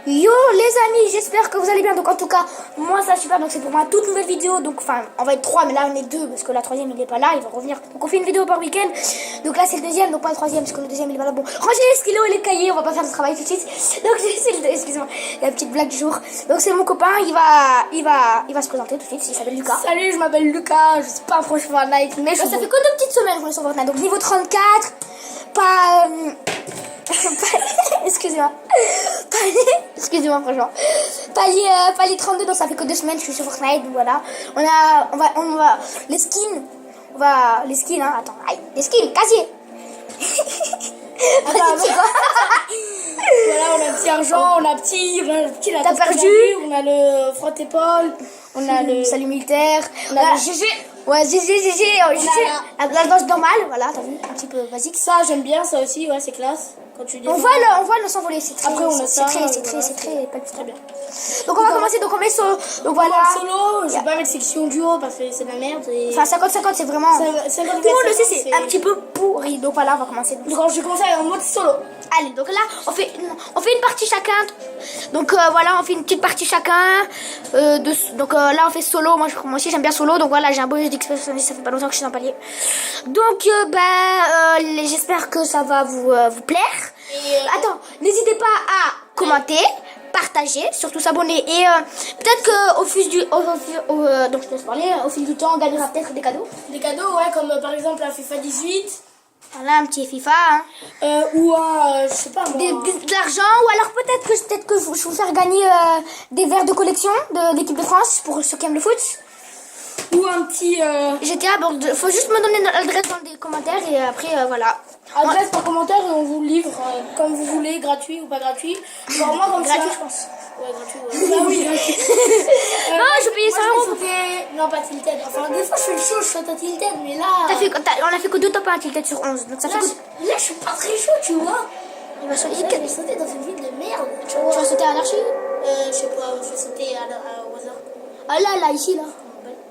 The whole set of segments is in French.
Yo les amis, j'espère que vous allez bien. Donc en tout cas, moi ça va super. Donc c'est pour ma toute nouvelle vidéo. Donc enfin, on va être 3, mais là on est 2 parce que la troisième il est pas là, il va revenir. Donc on fait une vidéo par week-end. Donc là c'est le deuxième, donc pas le troisième parce que le deuxième il est pas là. Bon, rangez les stylos et les cahiers, on va pas faire le travail tout de suite. Donc c'est le excusez-moi, la petite blague du jour. Donc c'est mon copain, il va se présenter tout de suite. Il s'appelle Lucas. Salut, je m'appelle Lucas, je suis pas un proche Fortnite, mais Ça fait que 2 petites semaines qu'on est sur Fortnite. Donc niveau 34, pas excusez-moi. Excusez-moi franchement. Palier 32, donc ça fait que 2 semaines que je suis sur Fortnite, donc voilà. On va les skins. Les skins hein, attends. Aïe, les skins, casier. Attends, voilà, on a petit argent, on a petit la T'as tête perdu. perdue, on a le frotte-épaule, on a le salut militaire. on a le GG. Ouais, GG. La danse normale, voilà, t'as vu, un petit peu basique. Ça, j'aime bien ça aussi, ouais, c'est classe. Quand tu On voit le s'envoler, c'est très, Après, on a ça, c'est voilà, très bien. Donc on va commencer, donc on met solo. Donc voilà. Solo, je vais pas mettre section duo parce que c'est de la merde. Et... Enfin 50-50 c'est vraiment. 50, tout le monde le sait, c'est un petit peu pourri. Donc voilà, on va commencer. Donc je vais commencer en mode solo. Allez, donc là on fait une partie chacun. Donc voilà, on fait une petite partie chacun. Donc là on fait solo. Moi aussi j'aime bien solo. Donc voilà, j'ai un beau jeu d'expression. Ça fait pas longtemps que je suis dans le palier. Donc j'espère que ça va vous plaire. Attends, n'hésitez pas à commenter, partager, surtout s'abonner et peut-être que donc je te laisse parler, au fil du temps on gagnera peut-être des cadeaux. Des cadeaux, ouais, comme par exemple la FIFA 18. Voilà, un petit FIFA, hein. Ou un, je sais pas moi. De l'argent, ou alors peut-être que je vous faire gagner des verres de collection de l'équipe de France pour ceux qui aiment le foot. Ou un petit... GTA, bon, faut juste me donner l'adresse dans les commentaires et après voilà. Adresse en commentaire et on vous livre comme vous voulez, gratuit ou pas gratuit. Genre moi comme Gratuit ça... je pense. Ouais, gratuit, ouais. Ah oui, gratuit. Non, je payais 100 euros. Non, pas Tilted. Enfin, des fois je fais le show, je fais ta Tilted, mais là... On a fait que 2 top 1 Tilted sur 11. Donc ça fait que... Là, je suis pas très chaud, tu vois. Il va sauter. Là, je vais sauter dans une ville de merde, tu Tu vois. vas sauter à Anarchie? Je sais pas, je vais sauter au hasard. Ah là, ici là.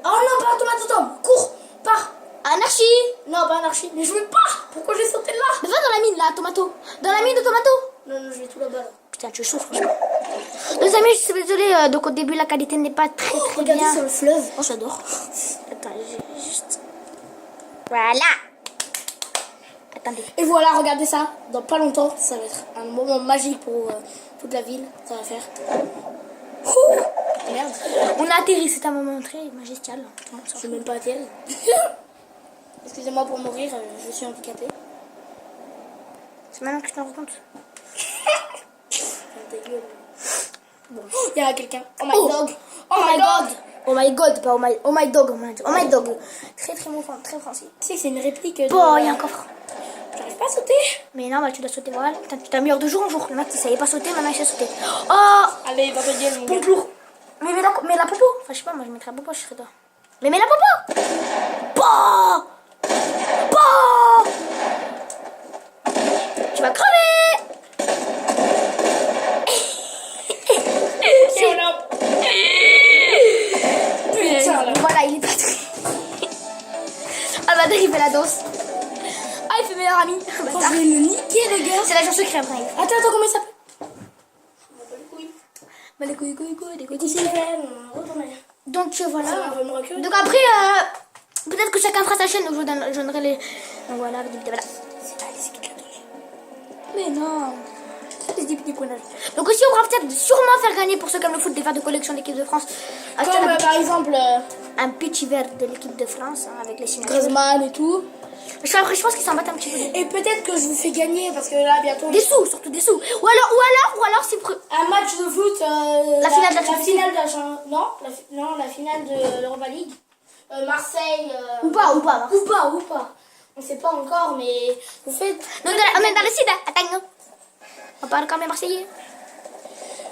Oh non, pas Automatodome, cours, pars. Anarchie! Non, pas Anarchie, mais je veux pas. Pourquoi j'ai sauté là? Mais va dans la mine là, tomato. Dans la mine de tomato. Non, je vais tout là-bas. Là. Putain, tu souffres franchement. Les amis, je suis désolée, donc au début la qualité n'est pas très Regardez bien. sur le fleuve. Oh, j'adore. Attends, juste. Voilà. Attendez. Et voilà, regardez ça. Dans pas longtemps, ça va être un moment magique pour toute la ville. Ça va faire. Ouh, merde. On a atterri, c'est un moment très magistral. Je suis même pas atterri. Excusez-moi pour mourir, je suis handicapée. C'est maintenant que tu t'en rends compte. Bon. Il y a quelqu'un. Oh my dog. Oh my god. Oh my god, pas oh my dog. Oh my dog. Très bon, très français. Tu sais que c'est une réplique de... Bon, il y a un coffre. J'arrive pas à sauter. Mais non, bah, tu dois sauter, voilà. Putain, tu t'améliores de jour en jour. Le mec, il savait pas sauter, maintenant il sait sauter. Oh! Allez, va te dire, mon Pompe gars. lourd. Mais mets la popo. Enfin, je sais pas, moi je mettrais la popo, je serais toi. Mais mets la popo! Bah! Bah! Tu vas crever! Et on a... Putain, là. Voilà, il est pas très. Ah, bah, il fait la danse. Ah, il fait meilleur ami. Quand je vais le niquer, le gars. C'est l'agent secret après. Attends, comment il s'appelle? Bah, les couilles, des couilles. Qu'est-ce qu'il fait? Retournez. Donc, voilà. Ça va me reculer. Donc, après, peut-être que chacun fera sa chaîne. Donc, je donnerai les. Donc, voilà, voilà. C'est Alice qui te l'a donné. Mais non. C'est des petits pointages. Donc aussi on va peut-être sûrement faire gagner pour ceux qui aiment le foot des verres de collection de l'équipe de France. Acheter Comme par exemple un petit verre de l'équipe de France hein, avec les signatures. Griezmann et tout. Je pense qu'ils s'en battent un petit peu. Et peut-être que je vous fais gagner parce que là bientôt... Des sous, surtout des sous. Ou alors c'est Un match de foot... La finale de la la Champions finale de la Non, la finale de l'Europa League. Marseille... ou pas. Ou pas. On sait pas encore, mais vous faites... Non, mais dans le sud, attends. On parle quand même marseillais.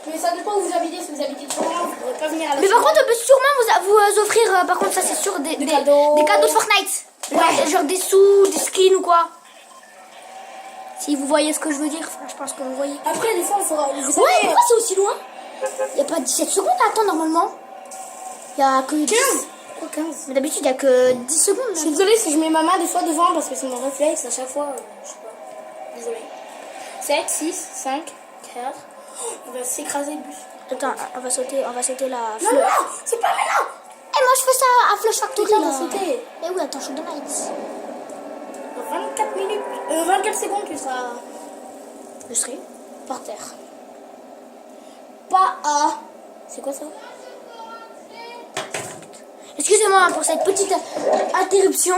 Mais ça dépend où vous habitez. Si vous habitez sur Rouen, vous ne pourrez pas venir à la Mais par finale. contre on peut sûrement vous offrir, par contre ça c'est sûr, des cadeaux. Des cadeaux de Fortnite. Ouais. Genre des sous, des skins ou quoi. Si vous voyez ce que je veux dire, enfin, je pense que vous voyez. Après, des fois, il faudra... Vous savez, Ouais, pourquoi c'est aussi loin? Il n'y a pas 17 secondes à attendre normalement. Il y a que 10. 15. Quoi, 15? Mais d'habitude, il n'y a que 10 secondes. Je suis désolée si je mets ma main des fois devant parce que c'est mon réflexe à chaque fois. Je sais pas. Désolée. 7, 6, 5, 4, Il va s'écraser le bus. Attends, on va sauter la Non, fleur. non, c'est pas maintenant. Eh, moi je fais ça à Flush Factory Putain, là. t'as sauté. Eh oui, attends, je suis de Nights. Dans 24 minutes, 24 secondes, tu seras Je serai. par terre. Pas à... C'est quoi ça? Excusez-moi pour cette petite interruption.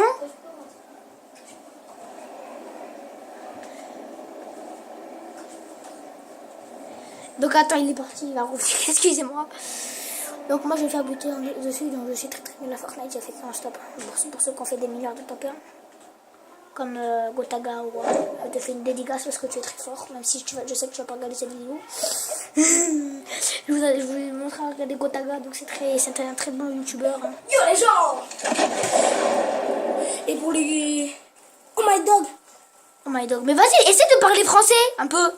Donc attends, il est parti, il va revenir. Excusez-moi. Donc moi je vais faire buter dessus, donc je suis très très nul à Fortnite, j'ai fait ça en stop. Pour ceux qui ont fait des milliards de top 1. Comme Gotaga ou je te fais une dédicace parce que tu es très fort, même si je sais que tu vas pas regarder cette vidéo. je vous montrer à regarder Gotaga, donc c'est un très bon youtubeur. Hein. Yo les gens. Et pour les... Oh my dog. Oh my dog. Mais vas-y, essaie de parler français un peu.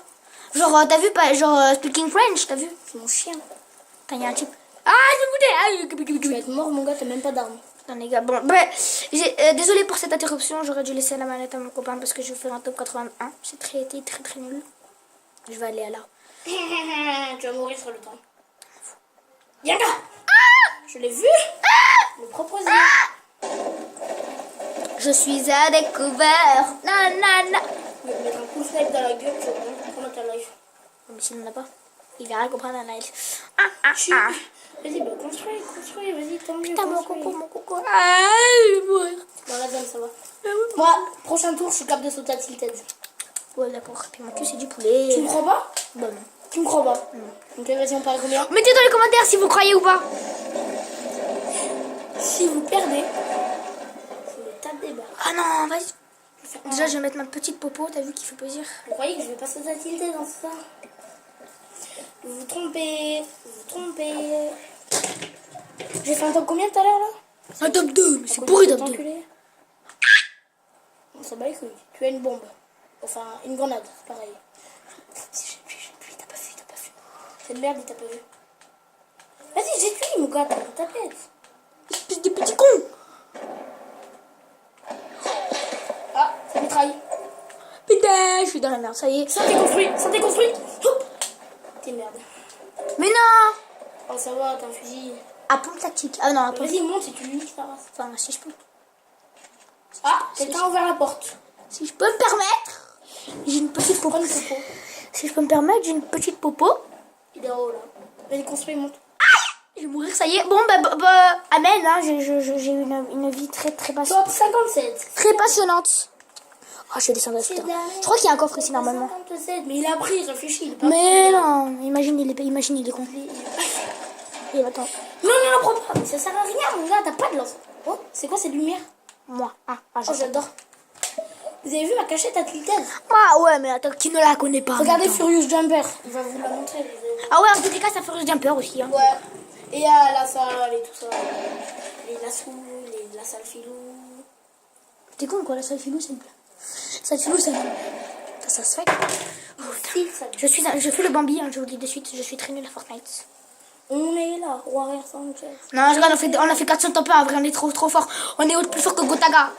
Genre, t'as vu pas, genre speaking French, t'as vu? C'est mon chien. T'as y a un type. Ah, je Tu vas être mort mon gars, t'as même pas d'armes. Non les gars, bon, bref, désolé pour cette interruption, j'aurais dû laisser la manette à mon copain parce que je vais faire un top 81. C'est très nul. Je vais aller à là. Tu vas mourir sur le temps. Viens là. Je l'ai vu. Le proposer. Je suis à découvert. Nanana. Je vais te mettre un coup de snipe dans la gueule, tu vas vraiment comprendre ta life. Mais s'il n'en a pas, il va rien comprendre à Niles. Vas-y, bah construis, vas-y, tant mieux. Putain, mon construis. coco. Ah, je vais mourir. Dans la zone, ça va. Moi, prochain tour, je suis capable de sauter à Tilted. Ouais, d'accord. Puis mon cul, c'est du poulet. Tu me crois pas? Bah non. Tu me crois pas? Ok, vas-y, on parle combien? Mettez dans les commentaires si vous croyez ou pas. Si vous perdez, c'est le tas de débat. Ah non, vas-y. Déjà, je vais mettre ma petite popo, t'as vu qu'il fait plaisir. Vous croyez que je vais pas sauter à Tilted dans ça? Vous vous trompez. J'ai fait un top combien tout à l'heure là? Un top 2, mais c'est pourri top 2. On s'en bat les couilles. Tu as une bombe. Enfin, une grenade, c'est pareil. T'as pas vu. Cette merde, il t'a pas vu. Vas-y, jette-lui, mon gars, t'as ta tête. Espèce de petit con. Ah, ça mitraille. Putain, je suis dans la merde, ça y est. Ça t'est construit. Hop. T'es merde. Mais non. Oh, ça va, t'as un fusil. À pompe tactique. Ah non, à pompe. Vas-y, monte et tu lui niques ta race. Enfin, si je peux. Ah, quelqu'un a ouvert la porte. Si je peux me permettre, j'ai une petite popo. Prends une popo. Si je peux me permettre, j'ai une petite popo. Il est en haut là. Vas-y, construis, monte. Je vais mourir, ça y est. Bon, amen, hein. J'ai une vie très passionnante. Top 57. Très passionnante. Oh, je vais descendre là, putain. Je crois qu'il y a un coffre ici, normalement. 57, mais il a pris, il réfléchit. Il est pas Mais pris. non, imagine, il est con. Et attends. Non, prends pas. Mais ça sert à rien, mon gars, t'as pas de lance. Oh, c'est quoi cette lumière? Moi. Oh, j'adore. Vous avez vu ma cachette à Tilted? Ah ouais, mais attends, qui ne la connaît pas? Regardez attends. Furious Jumper. Il va vous la montrer. Vous allez voir. Ah ouais, en tout cas, ça fait Jumper aussi. Hein. Ouais. Et il y a la salle et tout ça. Les lassous, la salle filou. T'es con quoi, la salle filou, c'est une blague. Salle filou, c'est ça se fait. Oh, putain. Je fais le Bambi, hein, je vous le dis de suite, je suis très nul à Fortnite. On est là, Warrior Sanchez. Non, je regarde, on a fait 400 top 1, en vrai, on est trop fort. On est plus fort que Gotaga.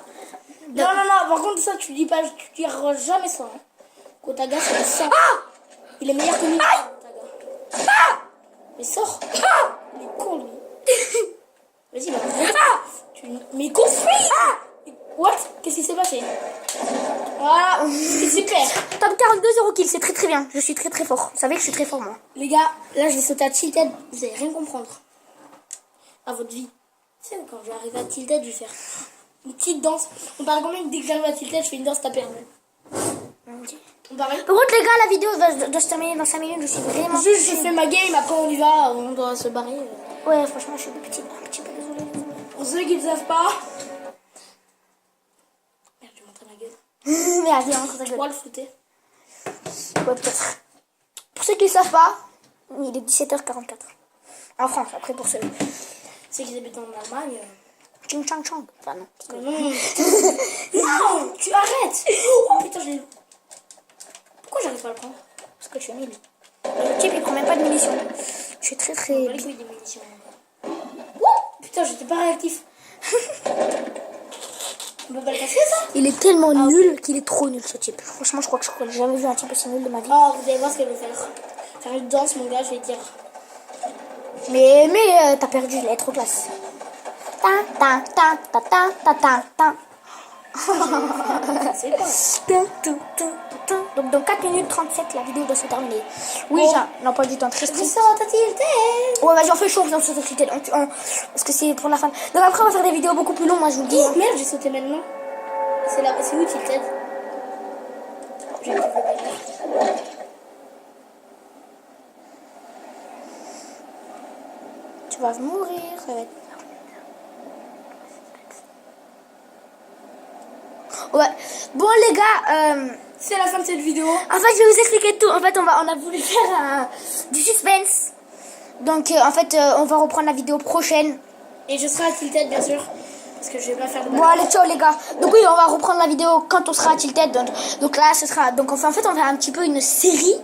Non, par contre, ça, tu diras jamais ça. Hein. Gotaga, c'est le sang. Il est meilleur que nous. Gotaga. Mais sors. Il est con, lui. Vas-y, va. Mais construis. What? Qu'est-ce qui s'est passé? Voilà, c'est super. Top 42, 0 kill, c'est très bien. Je suis très fort. Vous savez que je suis très fort, moi. Les gars, là, je vais sauter à Tilted. Vous allez rien comprendre. À votre vie. Tu sais, quand j'arrive à Tilted, je vais faire une petite danse. On parle quand même dès que j'arrive à Tilted, je fais une danse tapée. On pareil. Par contre, les gars, la vidéo doit se terminer dans 5 minutes. Je suis vraiment. Juste, je fais ma game, après on y va, on doit se barrer. Ouais, franchement, je suis un petit peu désolée. Pour ceux qui ne savent pas. Merde, je vais montrer ma gueule. Merde, viens, montre ta Tu gueule. pourras le flouter. Ouais, peut-être. Pour ceux qui ne savent pas, il est 17h44. En France, après pour ceux. Ceux qui habitent en Allemagne. Ching chang chang. Enfin, non. Non, non, tu arrêtes. Oh putain, je l'ai. Pourquoi j'arrive pas à le prendre? Parce que je suis nul. Le type, il prend même pas de munitions. Je suis très. On va les couilles des munitions. Oh putain, j'étais pas réactif. On peut pas le casser ça? Il est tellement nul qu'il est trop nul ce type. Franchement, je crois que je n'ai jamais vu un type aussi nul de ma vie. Oh, vous allez voir ce qu'elle veut faire. faire une danse, mon gars, je vais dire. Mais t'as perdu, elle est trop classe. Ta ta ta ta ta ta ta ta. C'est pas. Donc dans 4 minutes 37 la vidéo doit se terminer. Oui, Bon. non pas du temps très strict. Ça, t'as tilté. Ouais, vas-y, on fait chaud, parce que c'est pour la fin. Donc après on va faire des vidéos beaucoup plus longues, moi je vous le dis. Oh, merde, j'ai sauté maintenant. C'est là, c'est où tilted? J'ai plus fait. Tu vas mourir, ça va être... Ouais, bon les gars, C'est la fin de cette vidéo. en fait je vais vous expliquer tout. En fait on a voulu faire du suspense. Donc en fait on va reprendre la vidéo prochaine. Et je serai à tilted, bien sûr. Parce que je vais pas faire de Bon allez ciao les gars. Donc oui on va reprendre la vidéo quand on sera à Tilted. Donc là ce sera... Donc en fait on va un petit peu une série.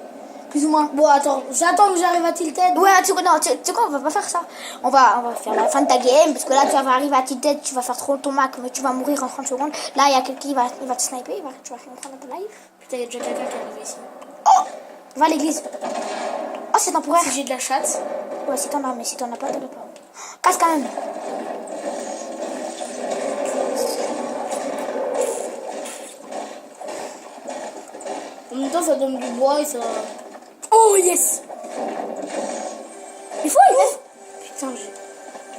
Plus ou moins. Bon, attends, j'attends que j'arrive à tilted. Ouais, tu sais quoi, on va pas faire ça. On va faire la fin de ta game, parce que là, tu vas arriver à Tilted, tu vas faire trop ton Mac, mais tu vas mourir en 30 secondes. Là, il y a quelqu'un qui va te sniper, tu vas reprendre ton live. Putain, il y a déjà quelqu'un qui est arrivé ici. Oh, va à l'église. Oh, c'est temporaire. Si j'ai de la chatte. Ouais, si t'en as, mais si t'en as pas, t'en as pas. Casse quand même. En même temps, ça donne du bois et ça. Oh, yes. Il faut, Putain, j'ai.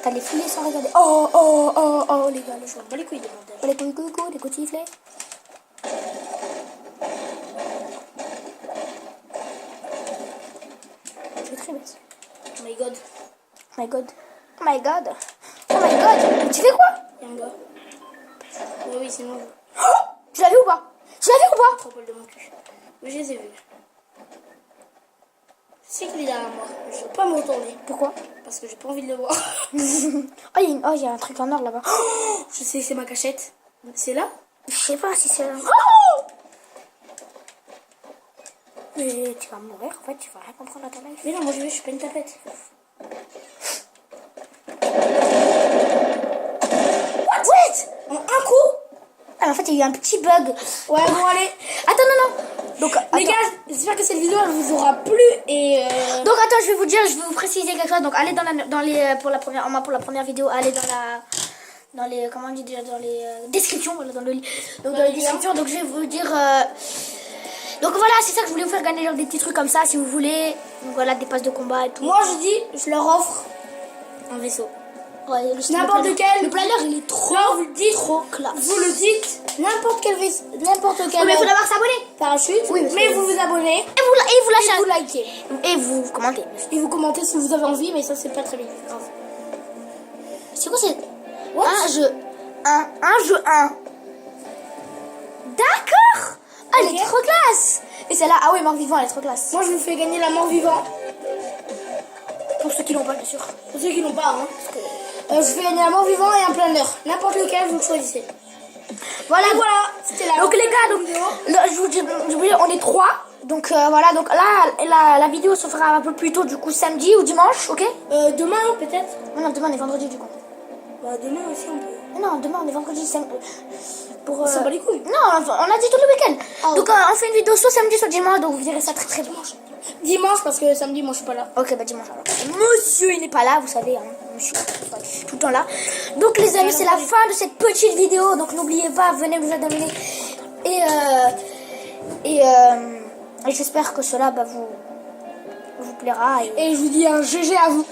T'as les fouiller sans regarder. Oh, les gars, les Je gens. m'en bats les couilles des bandages. Les couilles, les couilles sifflets. Je vais très bête. Oh my god. Oh my god. Oh my god. Oh my god. Tu fais quoi? Y'a un gars. Ouais, oui, sinon. Oh, tu l'as vu ou pas? Tu l'as vu ou pas? Trop poil de mon cul. Mais je les ai vus. Je sais qu'il est derrière moi. Mais je vais pas me retourner. Pourquoi? Parce que j'ai pas envie de le voir. Oh, il y a un truc en or là-bas. Oh, Je sais, c'est ma cachette. C'est là? je sais pas si c'est... Oh, mais tu vas mourir en fait, tu vas rien comprendre à ta life. Mais non, moi je suis pas une tapette. What? Wait! En un coup? Ah, mais en fait, il y a eu un petit bug. Ouais, bon, allez. Attends, non. Donc, Les attends. gars, j'espère que cette vidéo elle vous aura plu et Donc attends, je vais vous préciser quelque chose. Donc allez dans les pour la première vidéo, allez dans les comment on dit déjà, dans les descriptions, voilà, dans les descriptions. Donc je vais vous dire donc voilà, c'est ça que je voulais vous faire gagner, genre des petits trucs comme ça si vous voulez. Donc voilà, des passes de combat et tout. moi je dis, je leur offre un vaisseau. Ouais, N'importe quel. Le planeur, il est trop Là, vous le dites, trop classe. vous le dites, n'importe quel vaisseau, n'importe quel Oui, mais il faut d'abord s'abonner. parachute, Oui, mais vous vous abonnez, Et vous lâchez vous likez. et vous commentez. Et vous commentez si vous avez envie, mais ça c'est pas très bien. C'est quoi c'est What? un jeu 1. D'accord. Ah, elle est Ok. trop classe. Et celle-là, ah oui, mort vivant, elle est trop classe. Moi je vous fais gagner la mort vivant. Pour ceux qui l'ont pas, bien sûr. Pour ceux qui n'ont pas, hein. Je vous fais gagner la mort vivant et un planeur. N'importe lequel, vous le choisissez. Voilà, Et voilà, c'était la Donc les gars, donc, vidéo. là, je vous dis, on est 3. Donc voilà, donc là, la vidéo se fera un peu plus tôt, du coup, samedi ou dimanche, ok? Demain peut-être. Non, demain on est vendredi, du coup. Bah demain aussi on peut. Non, demain on est vendredi. Pour, On s'en bat les couilles. Non, on a dit tout le week-end. Ah, Donc on fait une vidéo soit samedi, soit dimanche, donc vous verrez ça très très dimanche. Dimanche parce que samedi moi je suis pas là. Ok, bah dimanche alors. Monsieur, il n'est pas là, vous savez, hein. Monsieur, il est tout le temps là. Donc les amis, c'est la fin de cette petite vidéo. Donc n'oubliez pas, venez nous abonner. Et j'espère que cela vous plaira. Et je vous dis un GG à vous.